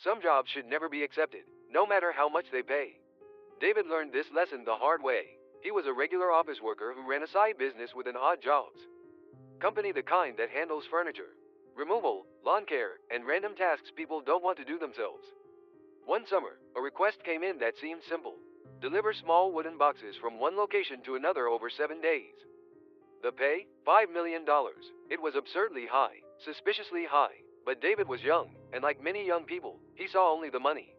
Some jobs should never be accepted, no matter how much they pay. David learned this lesson the hard way. He was a regular office worker who ran a side business with an odd jobs company, the kind that handles furniture, removal, lawn care, and random tasks people don't want to do themselves. One summer, a request came in that seemed simple: deliver small wooden boxes from one location to another over 7 days. The pay? $5 million. It was absurdly high, suspiciously high. But David was young, and like many young people, he saw only the money.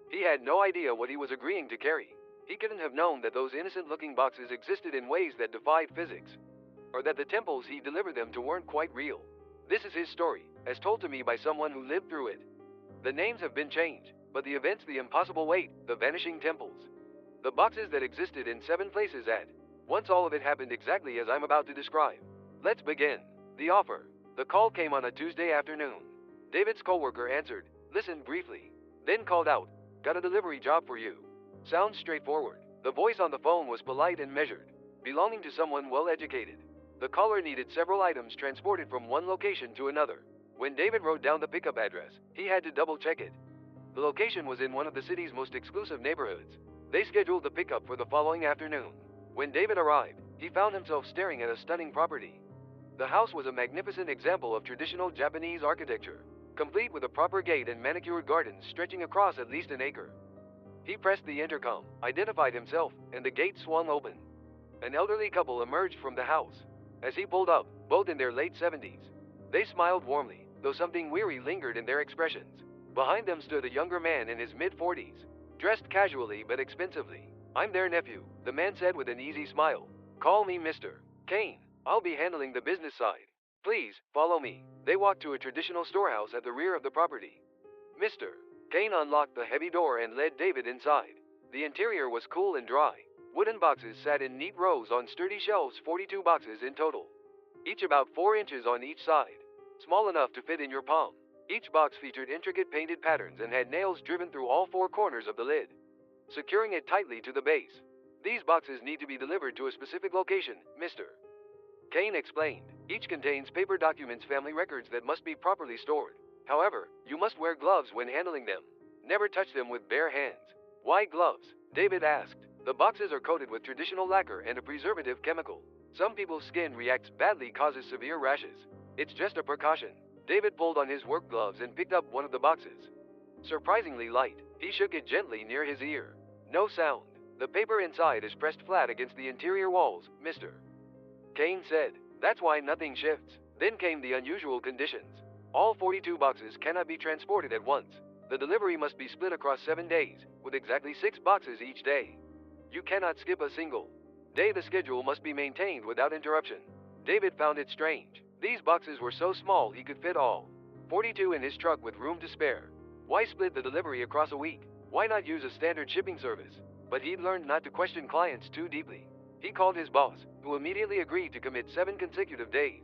He had no idea what he was agreeing to carry. He couldn't have known that those innocent-looking boxes existed in ways that defied physics, or that the temples he delivered them to weren't quite real. This is his story, as told to me by someone who lived through it. The names have been changed, but the events, the impossible wait, the vanishing temples. The boxes that existed in 7 places at once, all of it happened exactly as I'm about to describe. Let's begin. The offer. The call came on a Tuesday afternoon. David's coworker answered, listened briefly, then called out, got a delivery job for you. Sounds straightforward. The voice on the phone was polite and measured, belonging to someone well educated. The caller needed several items transported from one location to another. When David wrote down the pickup address, he had to double check it. The location was in one of the city's most exclusive neighborhoods. They scheduled the pickup for the following afternoon. When David arrived, he found himself staring at a stunning property. The house was a magnificent example of traditional Japanese architecture, complete with a proper gate and manicured gardens stretching across at least an acre. He pressed the intercom, identified himself, and the gate swung open. An elderly couple emerged from the house. As he pulled up, both in their late 70s, they smiled warmly, though something weary lingered in their expressions. Behind them stood a younger man in his mid-40s, dressed casually but expensively. I'm their nephew, the man said with an easy smile. Call me Mr. Kane. I'll be handling the business side. Please, follow me. They walked to a traditional storehouse at the rear of the property. Mr. Kane unlocked the heavy door and led David inside. The interior was cool and dry. Wooden boxes sat in neat rows on sturdy shelves, 42 boxes in total, each about 4 inches on each side, small enough to fit in your palm. Each box featured intricate painted patterns and had nails driven through all 4 corners of the lid, securing it tightly to the base. These boxes need to be delivered to a specific location, Mr. Kane explained. Each contains paper documents, family records that must be properly stored. However, you must wear gloves when handling them. Never touch them with bare hands. Why gloves? David asked. The boxes are coated with traditional lacquer and a preservative chemical. Some people's skin reacts badly, causes severe rashes. It's just a precaution. David pulled on his work gloves and picked up one of the boxes. Surprisingly light, he shook it gently near his ear. No sound. The paper inside is pressed flat against the interior walls, Mr. Kane said. That's why nothing shifts. Then came the unusual conditions. All 42 boxes cannot be transported at once. The delivery must be split across 7 days, with exactly 6 boxes each day. You cannot skip a single day. The schedule must be maintained without interruption. David found it strange. These boxes were so small he could fit all 42 in his truck with room to spare. Why split the delivery across a week? Why not use a standard shipping service? But he'd learned not to question clients too deeply. He called his boss, who immediately agreed to commit 7 consecutive days.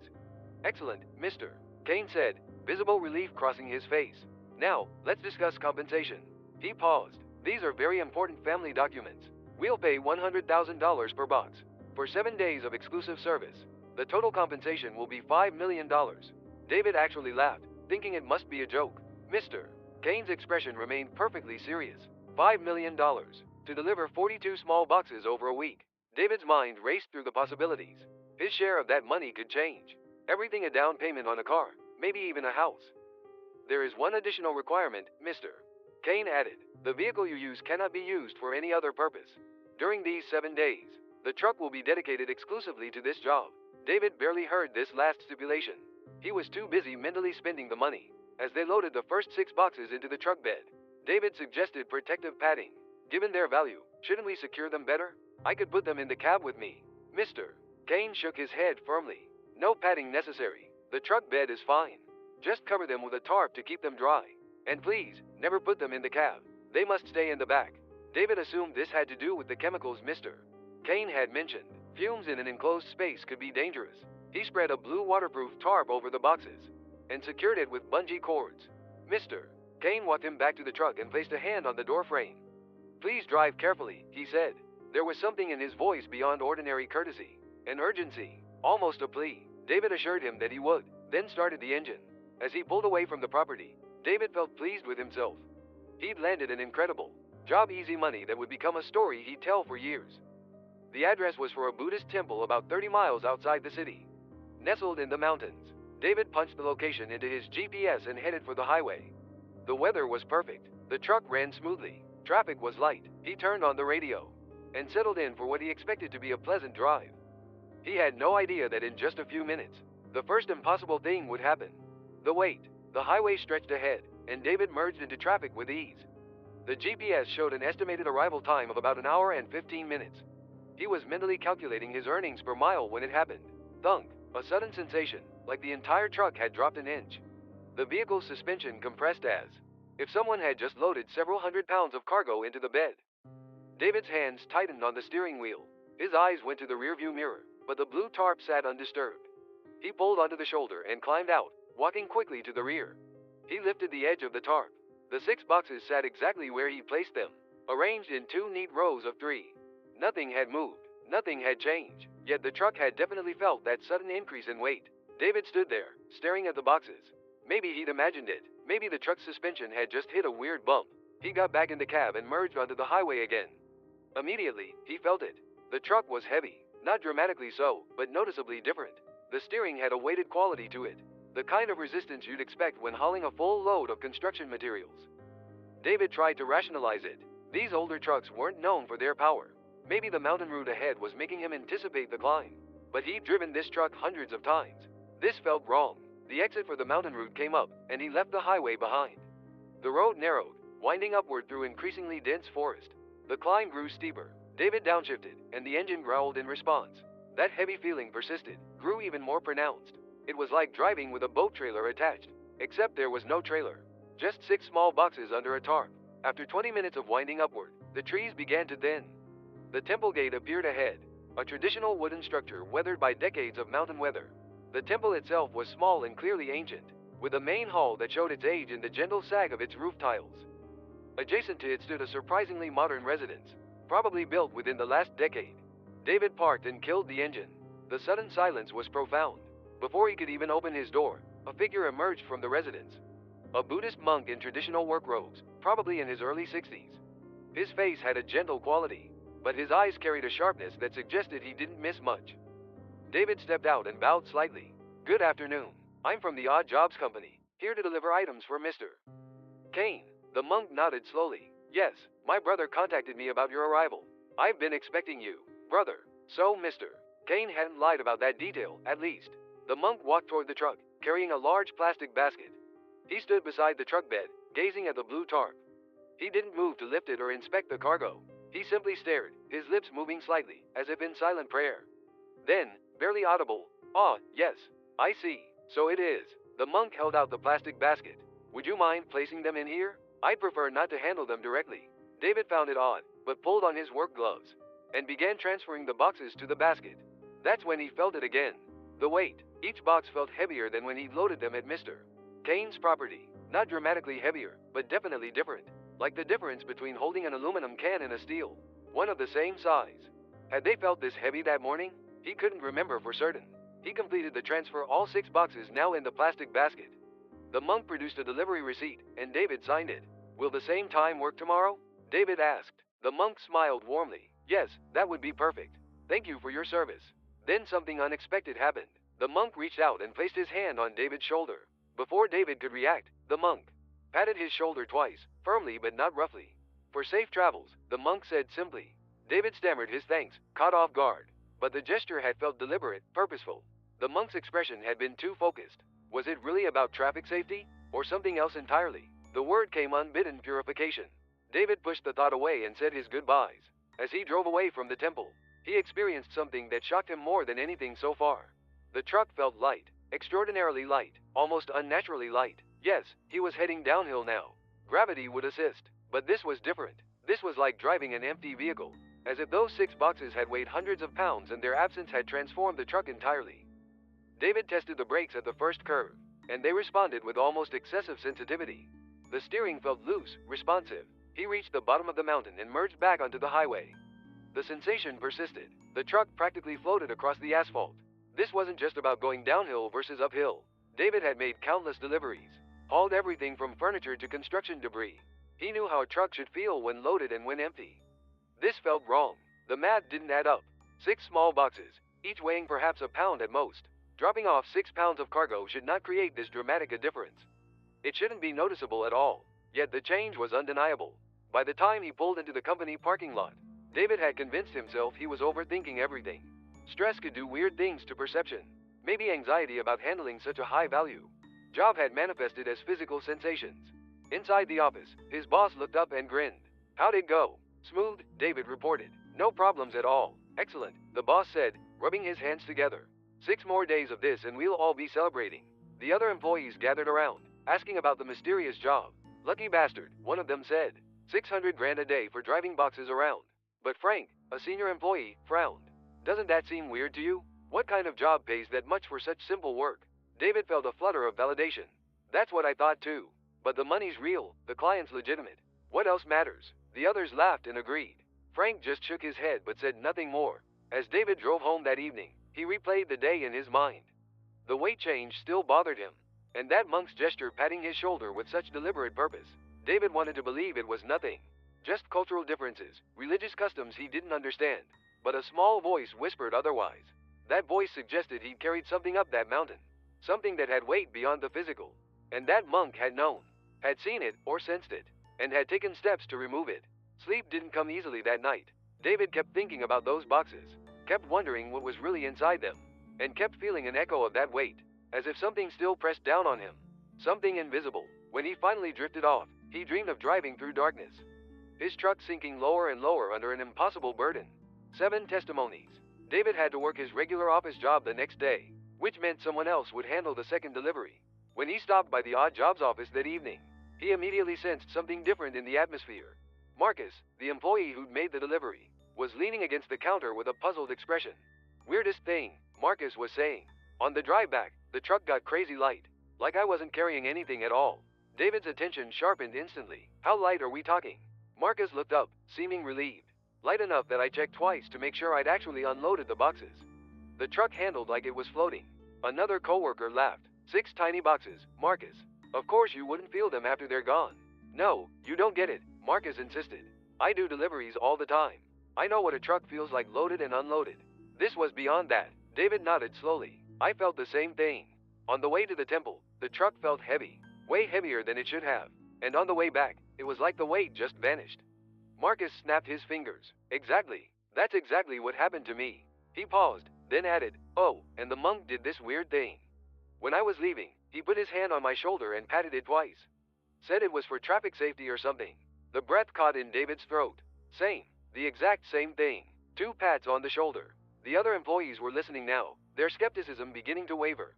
Excellent, Mr. Kane said, visible relief crossing his face. Now, let's discuss compensation. He paused. These are very important family documents. We'll pay $100,000 per box for 7 days of exclusive service. The total compensation will be $5 million. David actually laughed, thinking it must be a joke. Mr. Kane's expression remained perfectly serious. $5 million to deliver 42 small boxes over a week. David's mind raced through the possibilities. His share of that money could change everything: a down payment on a car, maybe even a house. There is one additional requirement, Mr. Kane added. The vehicle you use cannot be used for any other purpose. During these 7 days, the truck will be dedicated exclusively to this job. David barely heard this last stipulation. He was too busy mentally spending the money. As they loaded the first 6 boxes into the truck bed, David suggested protective padding. Given their value, shouldn't we secure them better? I could put them in the cab with me. Mr. Kane shook his head firmly. No padding necessary. The truck bed is fine. Just cover them with a tarp to keep them dry. And please, never put them in the cab. They must stay in the back. David assumed this had to do with the chemicals Mr. Kane had mentioned. Fumes in an enclosed space could be dangerous. He spread a blue waterproof tarp over the boxes and secured it with bungee cords. Mr. Kane walked him back to the truck and placed a hand on the door frame. Please drive carefully, he said. There was something in his voice beyond ordinary courtesy, an urgency, almost a plea. David assured him that he would, then started the engine. As he pulled away from the property, David felt pleased with himself. He'd landed an incredible job, easy money that would become a story he'd tell for years. The address was for a Buddhist temple about 30 miles outside the city, nestled in the mountains. David punched the location into his GPS and headed for the highway. The weather was perfect. The truck ran smoothly. Traffic was light. He turned on the radio and settled in for what he expected to be a pleasant drive. He had no idea that in just a few minutes, the first impossible thing would happen. The wait. The highway stretched ahead, and David merged into traffic with ease. The GPS showed an estimated arrival time of about an hour and 15 minutes. He was mentally calculating his earnings per mile when it happened. Thunk, a sudden sensation, like the entire truck had dropped an inch. The vehicle's suspension compressed as if someone had just loaded several hundred pounds of cargo into the bed. David's hands tightened on the steering wheel. His eyes went to the rearview mirror, but the blue tarp sat undisturbed. He pulled onto the shoulder and climbed out, walking quickly to the rear. He lifted the edge of the tarp. The 6 boxes sat exactly where he placed them, arranged in 2 neat rows of 3. Nothing had moved. Nothing had changed. Yet the truck had definitely felt that sudden increase in weight. David stood there, staring at the boxes. Maybe he'd imagined it. Maybe the truck's suspension had just hit a weird bump. He got back in the cab and merged onto the highway again. Immediately, he felt it. The truck was heavy. Not dramatically so, but noticeably different. The steering had a weighted quality to it. The kind of resistance you'd expect when hauling a full load of construction materials. David tried to rationalize it. These older trucks weren't known for their power. Maybe the mountain route ahead was making him anticipate the climb. But he'd driven this truck hundreds of times. This felt wrong. The exit for the mountain route came up, and he left the highway behind. The road narrowed, winding upward through increasingly dense forest. The climb grew steeper. David downshifted, and the engine growled in response. That heavy feeling persisted, grew even more pronounced. It was like driving with a boat trailer attached, except there was no trailer. Just 6 small boxes under a tarp. After 20 minutes of winding upward, the trees began to thin. The temple gate appeared ahead, a traditional wooden structure weathered by decades of mountain weather. The temple itself was small and clearly ancient, with a main hall that showed its age in the gentle sag of its roof tiles. Adjacent to it stood a surprisingly modern residence, probably built within the last decade. David parked and killed the engine. The sudden silence was profound. Before he could even open his door, a figure emerged from the residence. A Buddhist monk in traditional work robes, probably in his early 60s. His face had a gentle quality, but his eyes carried a sharpness that suggested he didn't miss much. David stepped out and bowed slightly. "Good afternoon. I'm from the Odd Jobs Company, here to deliver items for Mr. Kane." The monk nodded slowly. "Yes, my brother contacted me about your arrival. I've been expecting you, brother." So Mr. Kane hadn't lied about that detail, at least. The monk walked toward the truck, carrying a large plastic basket. He stood beside the truck bed, gazing at the blue tarp. He didn't move to lift it or inspect the cargo. He simply stared, his lips moving slightly, as if in silent prayer. Then, barely audible, "Ah, yes, I see. So it is." The monk held out the plastic basket. "Would you mind placing them in here? I'd prefer not to handle them directly." David found it odd, but pulled on his work gloves and began transferring the boxes to the basket. That's when he felt it again. The weight. Each box felt heavier than when he'd loaded them at Mr. Kane's property. Not dramatically heavier, but definitely different. Like the difference between holding an aluminum can and a steel one of the same size. Had they felt this heavy that morning? He couldn't remember for certain. He completed the transfer, all 6 boxes now in the plastic basket. The monk produced a delivery receipt, and David signed it. "Will the same time work tomorrow?" David asked. The monk smiled warmly. "Yes, that would be perfect. Thank you for your service." Then something unexpected happened. The monk reached out and placed his hand on David's shoulder. Before David could react, the monk patted his shoulder twice, firmly but not roughly. "For safe travels," the monk said simply. David stammered his thanks, caught off guard. But the gesture had felt deliberate, purposeful. The monk's expression had been too focused. Was it really about traffic safety? Or something else entirely? The word came unbidden: purification. David pushed the thought away and said his goodbyes. As he drove away from the temple, he experienced something that shocked him more than anything so far. The truck felt light, extraordinarily light, almost unnaturally light. Yes, he was heading downhill now. Gravity would assist. But this was different. This was like driving an empty vehicle. As if those 6 boxes had weighed hundreds of pounds and their absence had transformed the truck entirely. David tested the brakes at the first curve, and they responded with almost excessive sensitivity. The steering felt loose, responsive. He reached the bottom of the mountain and merged back onto the highway. The sensation persisted. The truck practically floated across the asphalt. This wasn't just about going downhill versus uphill. David had made countless deliveries, hauled everything from furniture to construction debris. He knew how a truck should feel when loaded and when empty. This felt wrong. The math didn't add up. 6 small boxes, each weighing perhaps a pound at most. Dropping off 6 pounds of cargo should not create this dramatic a difference. It shouldn't be noticeable at all. Yet the change was undeniable. By the time he pulled into the company parking lot, David had convinced himself he was overthinking everything. Stress could do weird things to perception. Maybe anxiety about handling such a high value job had manifested as physical sensations. Inside the office, his boss looked up and grinned. "How'd it go?" "Smooth," David reported. "No problems at all." "Excellent," the boss said, rubbing his hands together. 6 more days of this and we'll all be celebrating." The other employees gathered around, asking about the mysterious job. "Lucky bastard," one of them said. 600 grand a day for driving boxes around. But Frank, a senior employee, frowned. "Doesn't that seem weird to you? What kind of job pays that much for such simple work?" David felt a flutter of validation. "That's what I thought too. But the money's real, the client's legitimate. What else matters?" The others laughed and agreed. Frank just shook his head but said nothing more. As David drove home that evening, he replayed the day in his mind. The weight change still bothered him. And that monk's gesture patting his shoulder with such deliberate purpose. David wanted to believe it was nothing. Just cultural differences, religious customs he didn't understand. But a small voice whispered otherwise. That voice suggested he'd carried something up that mountain. Something that had weight beyond the physical. And that monk had known, had seen it or sensed it, and had taken steps to remove it. Sleep didn't come easily that night. David kept thinking about those boxes, kept wondering what was really inside them, and kept feeling an echo of that weight, as if something still pressed down on him. Something invisible. When he finally drifted off, he dreamed of driving through darkness. His truck sinking lower and lower under an impossible burden. 7 testimonies. David had to work his regular office job the next day, which meant someone else would handle the second delivery. When he stopped by the odd jobs office that evening, he immediately sensed something different in the atmosphere. Marcus, the employee who'd made the delivery, was leaning against the counter with a puzzled expression. "Weirdest thing," Marcus was saying. "On the drive back, the truck got crazy light, like I wasn't carrying anything at all." David's attention sharpened instantly. "How light are we talking?" Marcus looked up, seeming relieved. "Light enough that I checked twice to make sure I'd actually unloaded the boxes." The truck handled like it was floating. Another coworker laughed. 6 tiny boxes, Marcus. Of course you wouldn't feel them after they're gone." "No, you don't get it," Marcus insisted. "I do deliveries all the time. I know what a truck feels like loaded and unloaded." This was beyond that. David nodded slowly. "I felt the same thing. On the way to the temple, the truck felt heavy, way heavier than it should have. And on the way back, it was like the weight just vanished." Marcus snapped his fingers. "Exactly. That's exactly what happened to me." He paused, then added, "Oh, and the monk did this weird thing. When I was leaving, he put his hand on my shoulder and patted it twice. Said it was for traffic safety or something." The breath caught in David's throat. Same. The exact same thing. 2 pats on the shoulder. The other employees were listening now, their skepticism beginning to waver.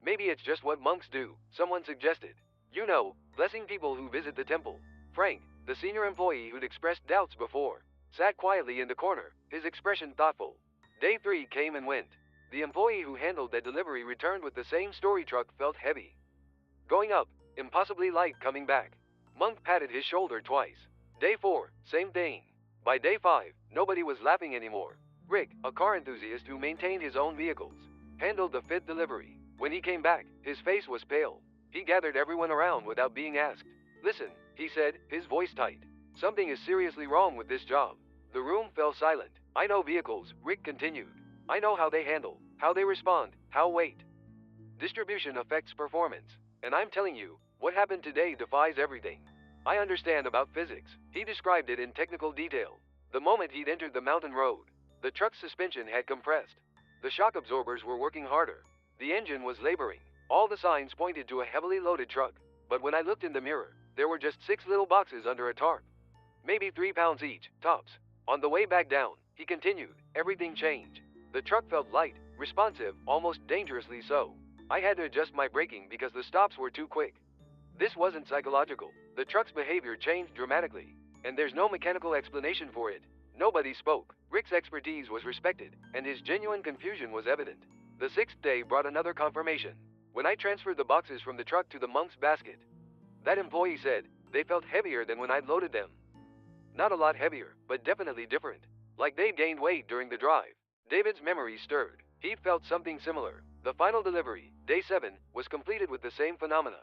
"Maybe it's just what monks do," someone suggested. "You know, blessing people who visit the temple." Frank, the senior employee who'd expressed doubts before, sat quietly in the corner, his expression thoughtful. Day 3 came and went. The employee who handled that delivery returned with the same story truck felt heavy. Going up, impossibly light coming back. Monk patted his shoulder twice. Day 4, same thing. By day 5, nobody was laughing anymore. Rick, a car enthusiast who maintained his own vehicles, handled the 5th delivery. When he came back, his face was pale. He gathered everyone around without being asked. "Listen," he said, his voice tight. "Something is seriously wrong with this job." The room fell silent. "I know vehicles," Rick continued. "I know how they handle, how they respond, how weight distribution affects performance. And I'm telling you, what happened today defies everything I understand about physics." He described it in technical detail. The moment he'd entered the mountain road, the truck's suspension had compressed. The shock absorbers were working harder. The engine was laboring. All the signs pointed to a heavily loaded truck. But when I looked in the mirror, there were just 6 little boxes under a tarp. Maybe 3 pounds each, tops. On the way back down, he continued, everything changed. The truck felt light, responsive, almost dangerously so. I had to adjust my braking because the stops were too quick. This wasn't psychological. The truck's behavior changed dramatically. And there's no mechanical explanation for it. Nobody spoke. Rick's expertise was respected, and his genuine confusion was evident. The 6th day brought another confirmation. When I transferred the boxes from the truck to the monk's basket, that employee said they felt heavier than when I'd loaded them. Not a lot heavier, but definitely different. Like they'd gained weight during the drive. David's memory stirred. He'd felt something similar. The final delivery, day 7, was completed with the same phenomena.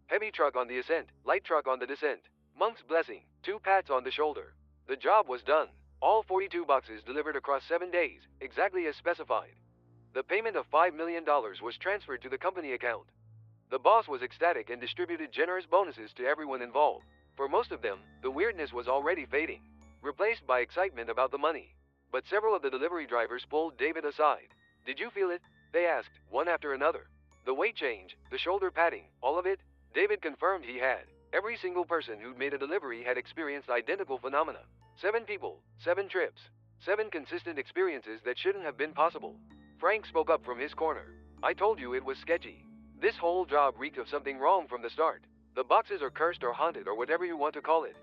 Heavy truck on the ascent, light truck on the descent. Monk's blessing, 2 pats on the shoulder. The job was done. All 42 boxes delivered across 7 days, exactly as specified. The payment of $5 million was transferred to the company account. The boss was ecstatic and distributed generous bonuses to everyone involved. For most of them, the weirdness was already fading, replaced by excitement about the money. But several of the delivery drivers pulled David aside. Did you feel it? They asked, one after another. The weight change, the shoulder padding, all of it? David confirmed he had. Every single person who'd made a delivery had experienced identical phenomena. 7 people, 7 trips, 7 consistent experiences that shouldn't have been possible. Frank spoke up from his corner. I told you it was sketchy. This whole job reeked of something wrong from the start. The boxes are cursed or haunted or whatever you want to call it.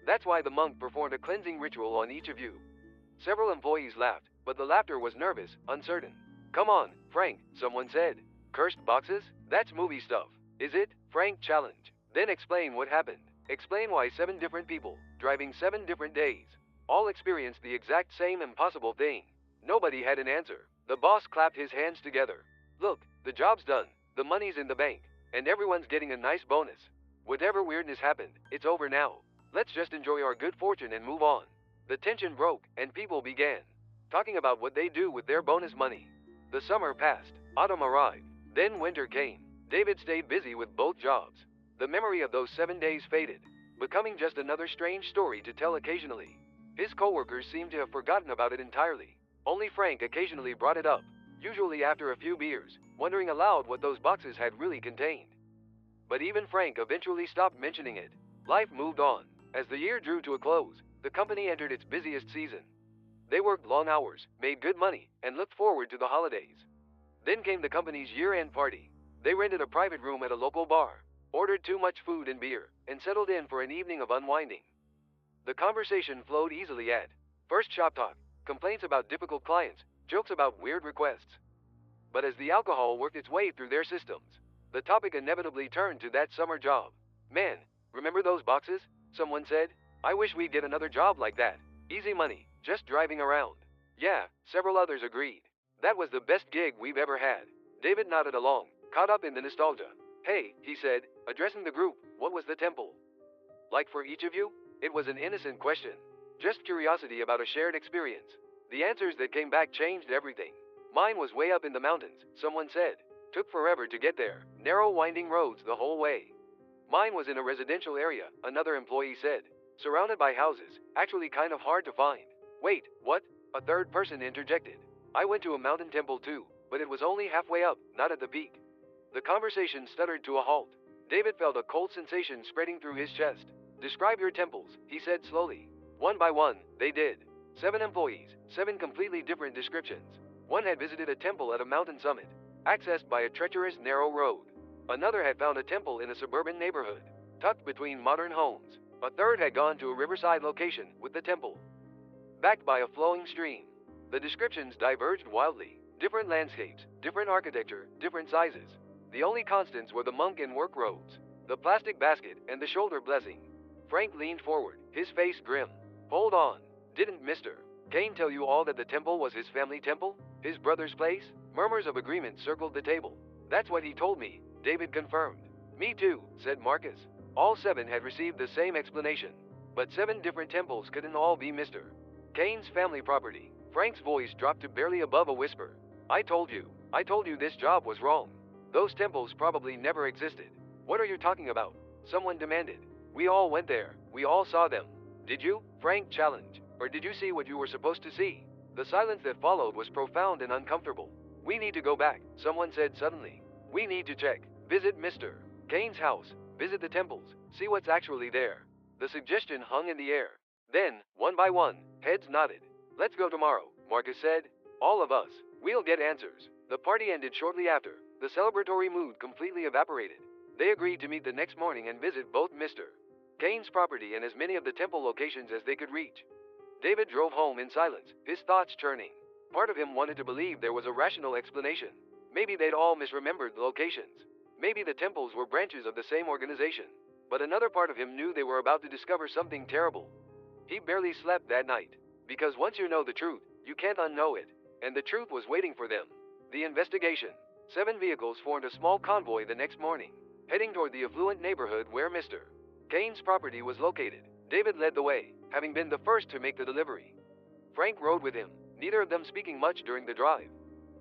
That's why the monk performed a cleansing ritual on each of you. Several employees laughed, but the laughter was nervous, uncertain. Come on, Frank, someone said. Cursed boxes? That's movie stuff. Is it? Frank challenged. Then explain what happened. Explain why 7 different people, driving 7 different days, all experienced the exact same impossible thing. Nobody had an answer. The boss clapped his hands together. Look, the job's done, the money's in the bank, and everyone's getting a nice bonus. Whatever weirdness happened, it's over now. Let's just enjoy our good fortune and move on. The tension broke, and people began talking about what they do with their bonus money. The summer passed, autumn arrived, then winter came. David stayed busy with both jobs. The memory of those 7 days faded, becoming just another strange story to tell occasionally. His coworkers seemed to have forgotten about it entirely. Only Frank occasionally brought it up, usually after a few beers, wondering aloud what those boxes had really contained. But even Frank eventually stopped mentioning it. Life moved on. As the year drew to a close, the company entered its busiest season. They worked long hours, made good money, and looked forward to the holidays. Then came the company's year-end party. They rented a private room at a local bar, ordered too much food and beer, and settled in for an evening of unwinding. The conversation flowed easily at first shop talk, complaints about difficult clients, jokes about weird requests. But as the alcohol worked its way through their systems, the topic inevitably turned to that summer job. Man, remember those boxes? Someone said. I wish we'd get another job like that. Easy money, just driving around. Yeah, several others agreed. That was the best gig we've ever had. David nodded along, caught up in the nostalgia. Hey, he said, addressing the group, what was the temple like for each of you? It was an innocent question. Just curiosity about a shared experience. The answers that came back changed everything. Mine was way up in the mountains, someone said. Took forever to get there, narrow winding roads the whole way. Mine was in a residential area, another employee said. Surrounded by houses, actually kind of hard to find. Wait, what? A third person interjected. I went to a mountain temple too, but it was only halfway up, not at the peak. The conversation stuttered to a halt. David felt a cold sensation spreading through his chest. Describe your temples, he said slowly. One by one, they did. 7 employees, 7 completely different descriptions. One had visited a temple at a mountain summit, accessed by a treacherous narrow road. Another had found a temple in a suburban neighborhood, tucked between modern homes. A third had gone to a riverside location with the temple backed by a flowing stream. The descriptions diverged wildly. Different landscapes, different architecture, different sizes. The only constants were the monk in work robes, the plastic basket, and the shoulder blessing. Frank leaned forward, his face grim. Hold on. Didn't Mr. Kane tell you all that the temple was his family temple? His brother's place? Murmurs of agreement circled the table. That's what he told me, David confirmed. Me too, said Marcus. All 7 had received the same explanation. But 7 different temples couldn't all be Mr. Kane's family property. Frank's voice dropped to barely above a whisper. I told you this job was wrong. Those temples probably never existed. What are you talking about? Someone demanded. We all went there. We all saw them. Did you? Frank challenged. Or did you see what you were supposed to see? The silence that followed was profound and uncomfortable. We need to go back, someone said suddenly. We need to check. Visit Mr. Kane's house. Visit the temples. See what's actually there. The suggestion hung in the air. Then, one by one, heads nodded. Let's go tomorrow, Marcus said. All of us. We'll get answers. The party ended shortly after. The celebratory mood completely evaporated. They agreed to meet the next morning and visit both Mr. Kane's property and as many of the temple locations as they could reach. David drove home in silence, his thoughts churning. Part of him wanted to believe there was a rational explanation. Maybe they'd all misremembered the locations. Maybe the temples were branches of the same organization. But another part of him knew they were about to discover something terrible. He barely slept that night. Because once you know the truth, you can't unknow it. And the truth was waiting for them. The investigation. 7 vehicles formed a small convoy the next morning, heading toward the affluent neighborhood where Mr. Kane's property was located. David led the way, having been the first to make the delivery. Frank rode with him, neither of them speaking much during the drive.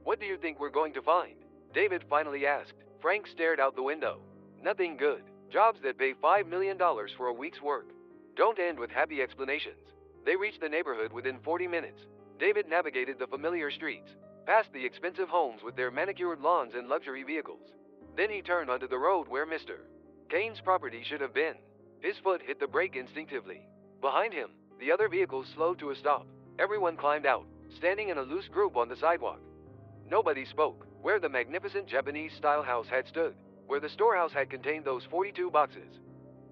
What do you think we're going to find? David finally asked. Frank stared out the window. Nothing good. Jobs that pay $5 million for a week's work. Don't end with happy explanations. They reached the neighborhood within 40 minutes. David navigated the familiar streets, past the expensive homes with their manicured lawns and luxury vehicles. Then he turned onto the road where Mr. Kane's property should have been. His foot hit the brake instinctively. Behind him, the other vehicles slowed to a stop. Everyone climbed out, standing in a loose group on the sidewalk. Nobody spoke. Where the magnificent Japanese-style house had stood, where the storehouse had contained those 42 boxes,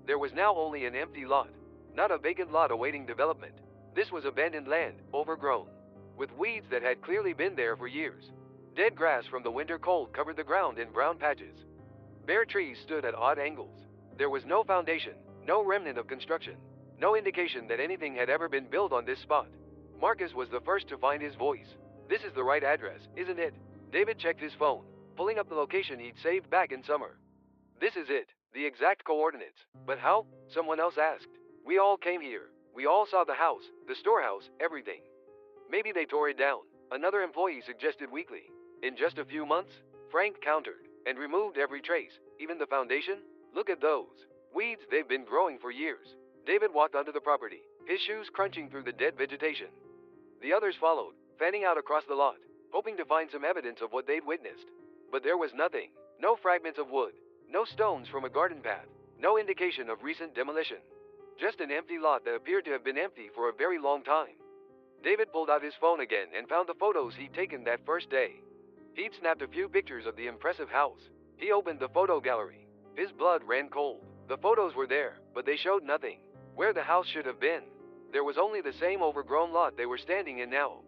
there was now only an empty lot. Not a vacant lot awaiting development. This was abandoned land, overgrown, with weeds that had clearly been there for years. Dead grass from the winter cold covered the ground in brown patches. Bare trees stood at odd angles. There was no foundation, no remnant of construction, no indication that anything had ever been built on this spot. Marcus was the first to find his voice. This is the right address, isn't it? David checked his phone, pulling up the location he'd saved back in summer. This is it, the exact coordinates. But how? Someone else asked. We all came here. We all saw the house, the storehouse, everything. Maybe they tore it down, another employee suggested weakly. In just a few months? Frank countered, and removed every trace, even the foundation? Look at those weeds, they've been growing for years. David walked onto the property, his shoes crunching through the dead vegetation. The others followed, fanning out across the lot, hoping to find some evidence of what they'd witnessed. But there was nothing. No fragments of wood, no stones from a garden path, no indication of recent demolition. Just an empty lot that appeared to have been empty for a very long time. David pulled out his phone again and found the photos he'd taken that first day. He'd snapped a few pictures of the impressive house. He opened the photo gallery. His blood ran cold. The photos were there, but they showed nothing. Where the house should have been, there was only the same overgrown lot they were standing in now.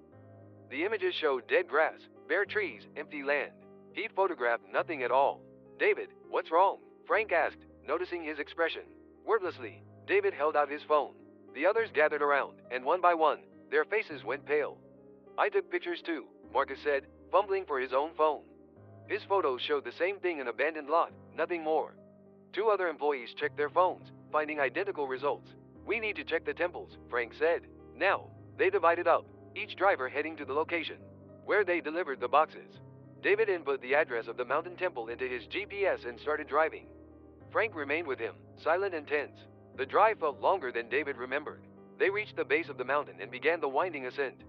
The images showed dead grass, bare trees, empty land. He'd photographed nothing at all. David, what's wrong? Frank asked, noticing his expression. Wordlessly, David held out his phone. The others gathered around, and one by one, their faces went pale. I took pictures too, Marcus said, fumbling for his own phone. His photos showed the same thing, an abandoned lot, nothing more. Two other employees checked their phones, finding identical results. We need to check the temples, Frank said. Now, they divided up, each driver heading to the location where they delivered the boxes. David input the address of the mountain temple into his GPS and started driving. Frank remained with him, silent and tense. The drive felt longer than David remembered. They reached the base of the mountain and began the winding ascent.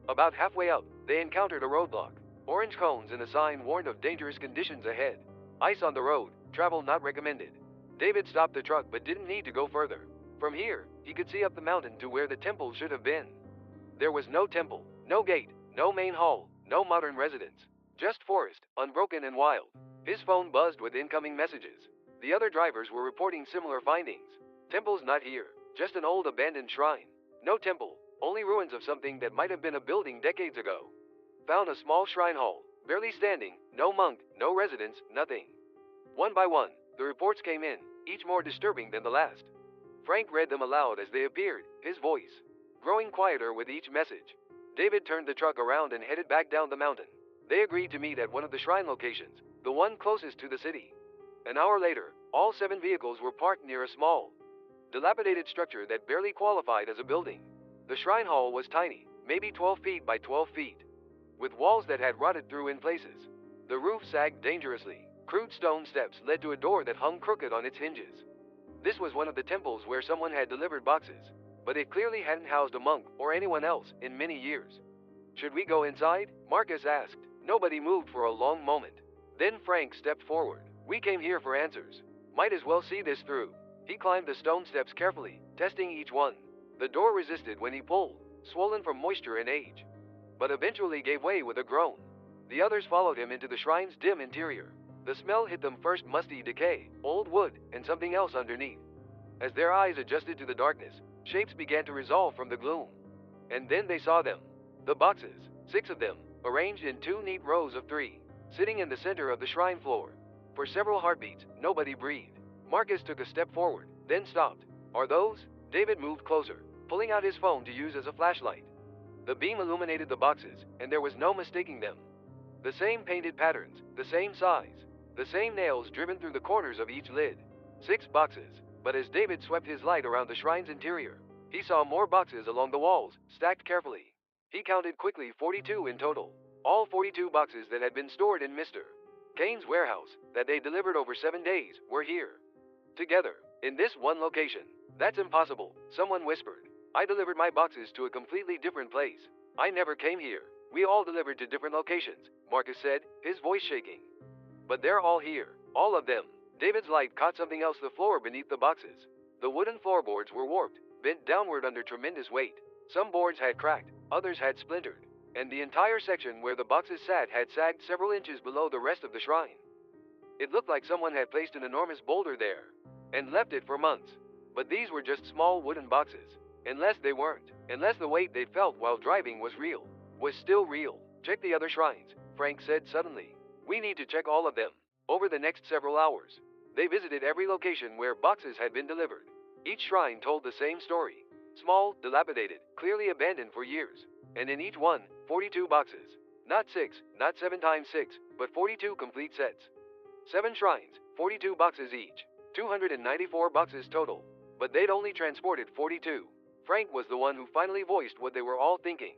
About halfway up, they encountered a roadblock. Orange cones and a sign warned of dangerous conditions ahead. Ice on the road, travel not recommended. David stopped the truck but didn't need to go further. From here, he could see up the mountain to where the temple should have been. There was no temple, no gate, no main hall, no modern residence. Just forest, unbroken and wild. His phone buzzed with incoming messages. The other drivers were reporting similar findings. Temple's not here, just an old abandoned shrine. No temple, only ruins of something that might have been a building decades ago. Found a small shrine hall, barely standing, no monk, no residence, nothing. One by one, the reports came in, each more disturbing than the last. Frank read them aloud as they appeared, his voice growing quieter with each message. David turned the truck around and headed back down the mountain. They agreed to meet at one of the shrine locations, the one closest to the city. An hour later, all 7 vehicles were parked near a small, dilapidated structure that barely qualified as a building. The shrine hall was tiny, maybe 12 feet by 12 feet, with walls that had rotted through in places. The roof sagged dangerously. Crude stone steps led to a door that hung crooked on its hinges. This was one of the temples where someone had delivered boxes, but it clearly hadn't housed a monk or anyone else in many years. Should we go inside? Marcus asked. Nobody moved for a long moment. Then Frank stepped forward. We came here for answers. Might as well see this through. He climbed the stone steps carefully, testing each one. The door resisted when he pulled, swollen from moisture and age, but eventually gave way with a groan. The others followed him into the shrine's dim interior. The smell hit them first, musty decay, old wood, and something else underneath. As their eyes adjusted to the darkness, shapes began to resolve from the gloom. And then they saw them. The boxes, 6 of them, arranged in 2 neat rows of 3, sitting in the center of the shrine floor. For several heartbeats, nobody breathed. Marcus took a step forward, then stopped. Are those? David moved closer, pulling out his phone to use as a flashlight. The beam illuminated the boxes, and there was no mistaking them. The same painted patterns, the same size, the same nails driven through the corners of each lid. 6 boxes, But as David swept his light around the shrine's interior, he saw more boxes along the walls, stacked carefully. He counted quickly 42 in total. All 42 boxes that had been stored in Mr. Kane's warehouse, that they delivered over 7 days, were here. Together, in this one location. That's impossible, someone whispered. I delivered my boxes to a completely different place. I never came here. We all delivered to different locations, Marcus said, his voice shaking. But they're all here, all of them. David's light caught something else, the floor beneath the boxes. The wooden floorboards were warped, bent downward under tremendous weight. Some boards had cracked, others had splintered, and the entire section where the boxes sat had sagged several inches below the rest of the shrine. It looked like someone had placed an enormous boulder there, and left it for months. But these were just small wooden boxes. Unless they weren't. Unless the weight they'd felt while driving was real. Was still real. Check the other shrines, Frank said suddenly. We need to check all of them. Over the next several hours, they visited every location where boxes had been delivered. Each shrine told the same story. Small, dilapidated, clearly abandoned for years. And in each one, 42 boxes. Not 6, not 7 times 6, but 42 complete sets. 7 shrines, 42 boxes each. 294 boxes total. But they'd only transported 42. Frank was the one who finally voiced what they were all thinking.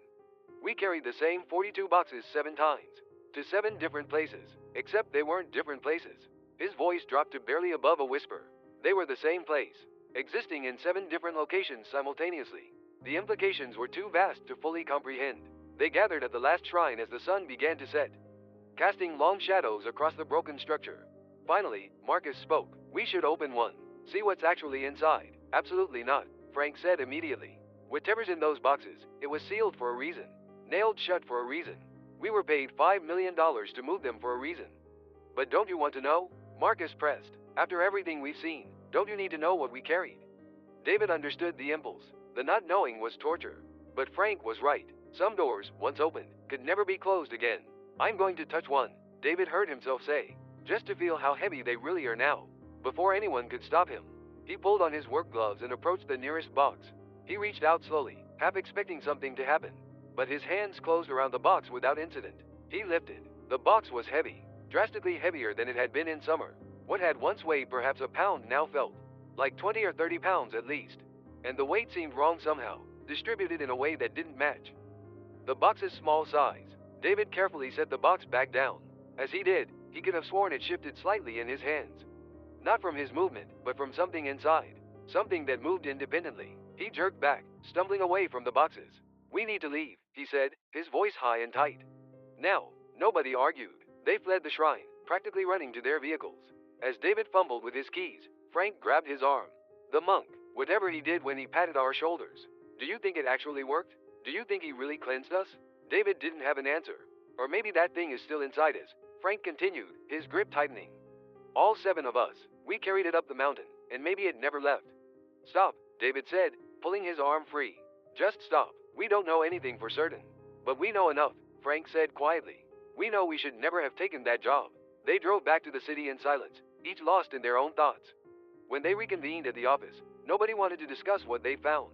We carried the same 42 boxes 7 times. To 7 different places. Except they weren't different places. His voice dropped to barely above a whisper. They were the same place. Existing in 7 different locations simultaneously. The implications were too vast to fully comprehend. They gathered at the last shrine as the sun began to set, casting long shadows across the broken structure. Finally, Marcus spoke. We should open one. See what's actually inside. Absolutely not, Frank said immediately. Whatever's in those boxes, it was sealed for a reason. Nailed shut for a reason. We were paid $5 million to move them for a reason. But don't you want to know? Marcus pressed. After everything we've seen, don't you need to know what we carried? David understood the impulse. The not knowing was torture. But Frank was right. Some doors, once opened, could never be closed again. I'm going to touch one, David heard himself say, just to feel how heavy they really are now. Before anyone could stop him, he pulled on his work gloves and approached the nearest box. He reached out slowly, half expecting something to happen. But his hands closed around the box without incident. He lifted. The box was heavy, drastically heavier than it had been in summer. What had once weighed perhaps a pound now felt like 20 or 30 pounds at least. And the weight seemed wrong somehow, distributed in a way that didn't match the box's small size. David carefully set the box back down. As he did, he could have sworn it shifted slightly in his hands. Not from his movement, but from something inside. Something that moved independently. He jerked back, stumbling away from the boxes. We need to leave, he said, his voice high and tight. Now, nobody argued. They fled the shrine, practically running to their vehicles. As David fumbled with his keys, Frank grabbed his arm. The monk, whatever he did when he patted our shoulders. Do you think it actually worked? Do you think he really cleansed us? David didn't have an answer. Or maybe that thing is still inside us, Frank continued, his grip tightening. All 7 of us, we carried it up the mountain, and maybe it never left. Stop, David said, pulling his arm free. Just stop. We don't know anything for certain. But we know enough, Frank said quietly. We know we should never have taken that job. They drove back to the city in silence, each lost in their own thoughts. When they reconvened at the office, nobody wanted to discuss what they found.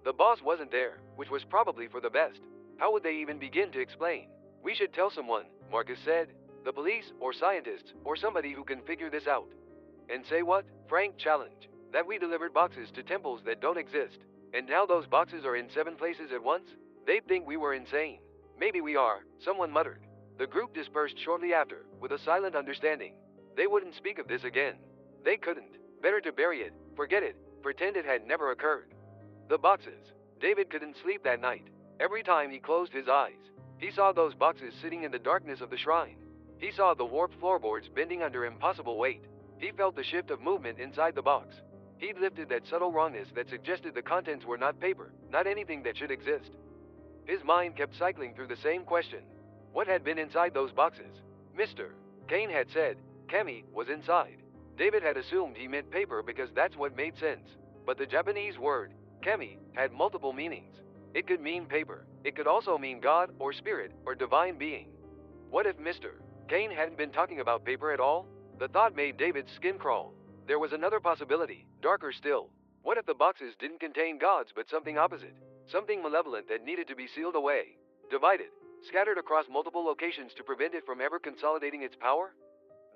The boss wasn't there, which was probably for the best. How would they even begin to explain? We should tell someone, Marcus said. The police, or scientists, or somebody who can figure this out. And say what? Frank challenged. That we delivered boxes to temples that don't exist. And now those boxes are in 7 places at once? They'd think we were insane. Maybe we are, someone muttered. The group dispersed shortly after, with a silent understanding. They wouldn't speak of this again. They couldn't. Better to bury it, forget it, pretend it had never occurred. The boxes. David couldn't sleep that night. Every time he closed his eyes, he saw those boxes sitting in the darkness of the shrine. He saw the warped floorboards bending under impossible weight. He felt the shift of movement inside the box. He'd lifted that subtle wrongness that suggested the contents were not paper, not anything that should exist. His mind kept cycling through the same question. What had been inside those boxes? Mr. Kane had said Kami was inside. David had assumed he meant paper because that's what made sense. But the Japanese word, Kami, had multiple meanings. It could mean paper. It could also mean God or spirit or divine being. What if Mr. Kane hadn't been talking about paper at all? The thought made David's skin crawl. There was another possibility, darker still. What if the boxes didn't contain gods but something opposite? Something malevolent that needed to be sealed away, divided, scattered across multiple locations to prevent it from ever consolidating its power?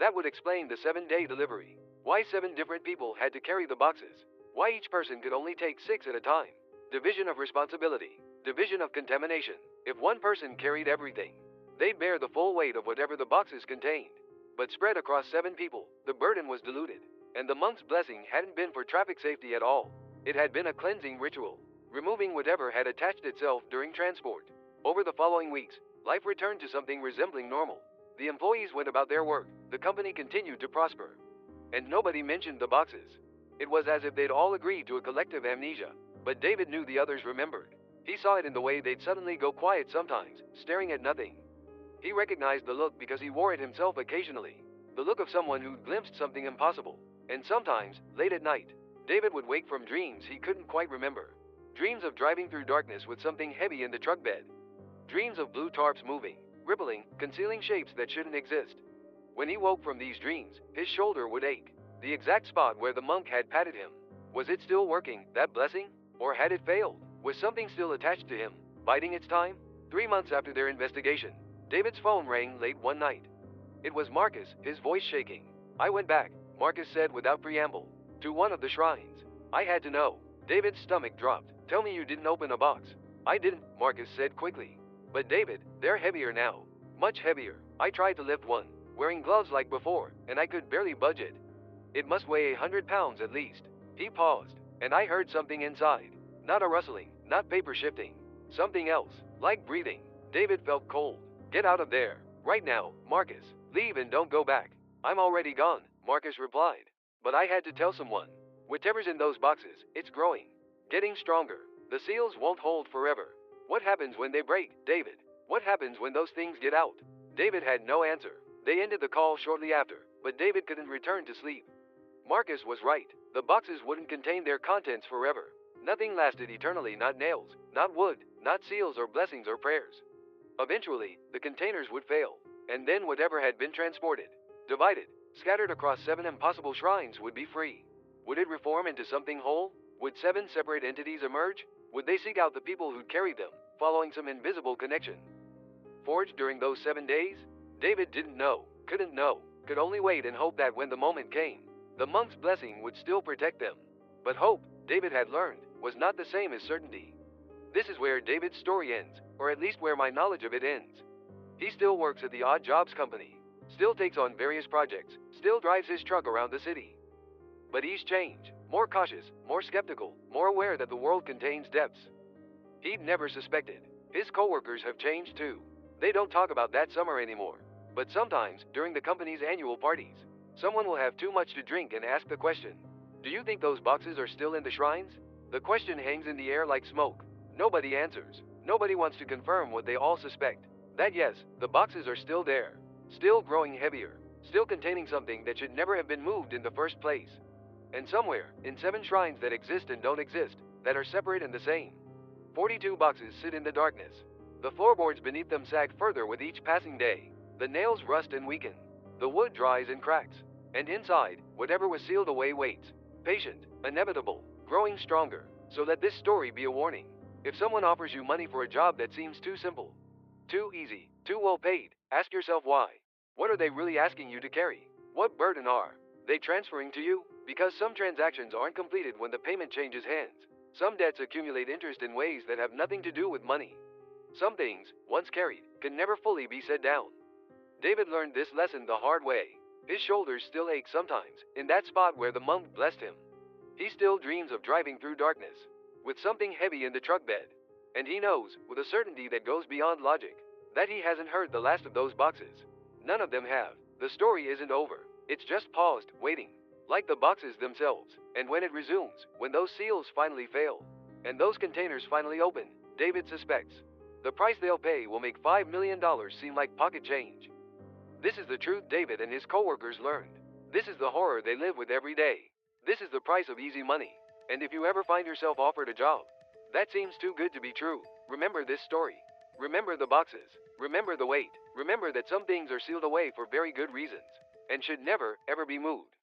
That would explain the 7-day delivery. Why 7 different people had to carry the boxes? Why each person could only take 6 at a time? Division of responsibility. Division of contamination. If one person carried everything, they'd bear the full weight of whatever the boxes contained. But spread across 7 people, the burden was diluted. And the monk's blessing hadn't been for traffic safety at all. It had been a cleansing ritual, removing whatever had attached itself during transport. Over the following weeks, life returned to something resembling normal. The employees went about their work, the company continued to prosper. And nobody mentioned the boxes. It was as if they'd all agreed to a collective amnesia. But David knew the others remembered. He saw it in the way they'd suddenly go quiet sometimes, staring at nothing. He recognized the look because he wore it himself occasionally. The look of someone who'd glimpsed something impossible. And sometimes, late at night, David would wake from dreams he couldn't quite remember. Dreams of driving through darkness with something heavy in the truck bed. Dreams of blue tarps moving, rippling, concealing shapes that shouldn't exist. When he woke from these dreams, his shoulder would ache. The exact spot where the monk had patted him. Was it still working, that blessing? Or had it failed? Was something still attached to him, biding its time? 3 months after their investigation, David's phone rang late one night. It was Marcus, his voice shaking. I went back, Marcus said without preamble, to one of the shrines. I had to know. David's stomach dropped. Tell me you didn't open a box. I didn't, Marcus said quickly. But David, they're heavier now. Much heavier. I tried to lift one, wearing gloves like before, and I could barely budge it. It must weigh 100 pounds at least. He paused, and I heard something inside. Not a rustling, not paper shifting. Something else, like breathing. David felt cold. Get out of there. Right now, Marcus. Leave and don't go back. I'm already gone, Marcus replied. But I had to tell someone. Whatever's in those boxes, it's growing. Getting stronger. The seals won't hold forever. What happens when they break, David? What happens when those things get out? David had no answer. They ended the call shortly after, but David couldn't return to sleep. Marcus was right. The boxes wouldn't contain their contents forever. Nothing lasted eternally, not nails, not wood, not seals or blessings or prayers. Eventually, the containers would fail, and then whatever had been transported, divided, scattered across 7 impossible shrines would be free. Would it reform into something whole? Would 7 separate entities emerge? Would they seek out the people who'd carried them, following some invisible connection? Forged during those 7 days? David didn't know, couldn't know, could only wait and hope that when the moment came, the monk's blessing would still protect them. But hope, David had learned, was not the same as certainty. This is where David's story ends, or at least where my knowledge of it ends. He still works at the Odd Jobs company, still takes on various projects, still drives his truck around the city. But he's changed, more cautious, more skeptical, more aware that the world contains depths he'd never suspected. His coworkers have changed too. They don't talk about that summer anymore. But sometimes, during the company's annual parties, someone will have too much to drink and ask the question, do you think those boxes are still in the shrines? The question hangs in the air like smoke. Nobody answers. Nobody wants to confirm what they all suspect. That yes, the boxes are still there. Still growing heavier. Still containing something that should never have been moved in the first place. And somewhere, in 7 shrines that exist and don't exist, that are separate and the same, 42 boxes sit in the darkness. The floorboards beneath them sag further with each passing day. The nails rust and weaken. The wood dries and cracks. And inside, whatever was sealed away waits. Patient, inevitable, growing stronger. So let this story be a warning. If someone offers you money for a job that seems too simple, too easy, too well paid, ask yourself why. What are they really asking you to carry? What burden are they transferring to you? Because some transactions aren't completed when the payment changes hands. Some debts accumulate interest in ways that have nothing to do with money. Some things, once carried, can never fully be set down. David learned this lesson the hard way. His shoulders still ache sometimes, in that spot where the monk blessed him. He still dreams of driving through darkness, with something heavy in the truck bed. And he knows, with a certainty that goes beyond logic, that he hasn't heard the last of those boxes. None of them have. The story isn't over. It's just paused, waiting. Like the boxes themselves. And when it resumes, when those seals finally fail, and those containers finally open, David suspects, the price they'll pay will make $5 million seem like pocket change. This is the truth David and his coworkers learned. This is the horror they live with every day. This is the price of easy money. And if you ever find yourself offered a job that seems too good to be true, remember this story. Remember the boxes. Remember the weight. Remember that some things are sealed away for very good reasons, and should never, ever be moved.